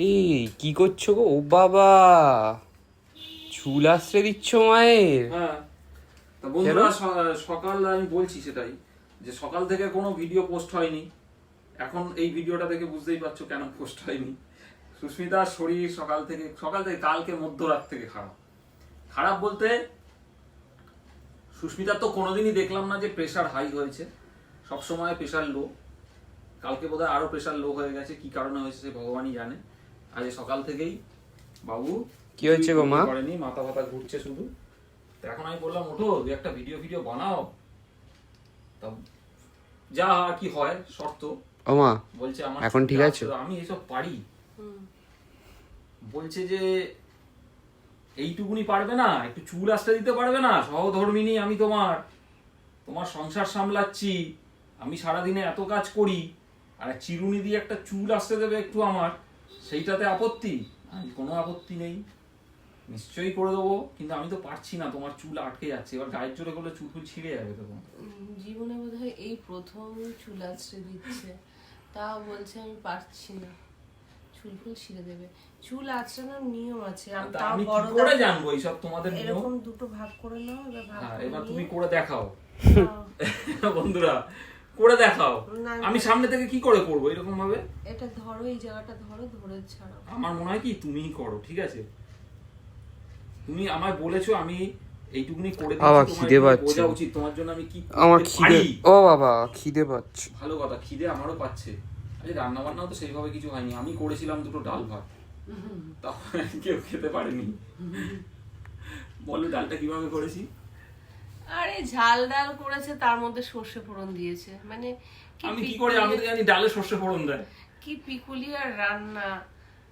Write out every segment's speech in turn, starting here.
এই কি করছো গো? ও বাবা, চুল আশ্রে দিচ্ছ মায়ের? হ্যাঁ, তা বন্ধুরা সকাল আমি বলছি সেটাই, যে সকাল থেকে কোনো ভিডিও পোস্ট হয়নি। এখন এই ভিডিওটা দেখে বুঝতেই পারছো কেন পোস্ট হয়নি। সুস্মিতার শরীর সকাল থেকে কালকে মধ্যরাত থেকে খারাপ। খারাপ বলতে সুস্মিতার তো কোনোদিনই দেখলাম না যে প্রেসার হাই হয়েছে, সবসময় প্রেসার লো। কালকে বোধহয় আরো প্রেসার লো হয়ে গেছে, কি কারণে হয়েছে সে ভগবানই জানে। আজ সকাল থেকেই বাবু কি হয়েছে গো মা? করেনি, মাথা ব্যথা ঘুরছে শুধু। তো এখন আমি বললাম ওঠো, দু একটা ভিডিও বানাও, তা যা আর কি হয় শর্ত। ও মা বলছে আমার এখন ঠিক আছে? আমি এসব পারি। বলছে যে এইটুকুনি পারবে না, একটু চুল আসতে দিতে পারবে না? সহধর্মিনী আমি, তোমার সংসার সামলাচ্ছি, আমি সারাদিনে এত কাজ করি, আর চিরুনি দিয়ে একটা চুল আসতে দেবে একটু আমার, সেইটাতে আপত্তি? কোনো আপত্তি নেই, নিশ্চয়ই করে দেবো, কিন্তু আমি তো পারছি না, তোমার চুল আটকে যাচ্ছে। এবার গায়ের জোরে করলে চুল ছিঁড়ে যাবে তখন। জীবনে বোধহয় এই প্রথম চুল আছড়ে দিচ্ছে, তাও বলছে আমি পারছি না, চুল ফুল ছিঁড়ে দেবে। চুল আছড়ানোর নিয়ম আছে, আমি কি করে জানবো এইসব তোমাদের নিয়ম? এরকম দুটো ভাগ করে নাও, এবার ভাগ করে এবার তুমি নিয়ে- করে দেখাও বন্ধুরা, করে দেখাও। না, আমি সামনে থেকে কি করে করবো এরকম ভাবে? এটা ধরো, এই জায়গাটা ধরো, ধরে ছাড়াও। আমার মনে হয় কি তুমিই করো, ঠিক আছে? তুমি আমায় বলেছো, আমি এইটুকুনি করে দিচ্ছি, বাবা, তোমার খিদে একটু পাচ্ছে। বোঝা উচিত তোমার জন্য আমি কি আমার করতে খিদে, পারি। ও বাবা খিদে পাচ্ছে। ভালো কথা, খিদে আমারও পাচ্ছে। আরে রান্না বান্নাও তো সেইভাবে কিছু হয়নি, আমি করেছিলাম দুটো ডাল ভাত, তারপরে কেউ খেতে পারেনি। বলো ডালটা কিভাবে করেছি? আরে ঝাল ডাল করেছে, তার মধ্যে সর্ষে ফোড়ন দিয়েছে, মানে আমি কি করে, আমি তো জানি ডালে সর্ষে ফোড়ন দেয়। কি পিকুলিয়ার রান্না,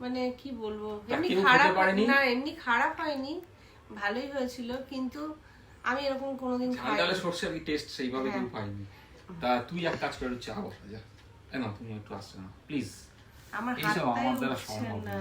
মানে কি বলবো। তা এমনি কেউ খারাপ খেতে পারেনি? না, এমনি খারাপ হয়নি, ভালোই হয়েছিল, কিন্তু আমি এরকম কোনোদিন ঝাল খাইনি। ডালে সর্ষে আমি টেস্ট সেইভাবে কেউ হ্যাঁ। পাইনি। তা তুই এক কাজ করে চা বসা যা, না তুমি একটু আসছে না প্লিজ। আমার এইসব হাতটাই আমার দ্বারা উঠছে সম্ভব না। না।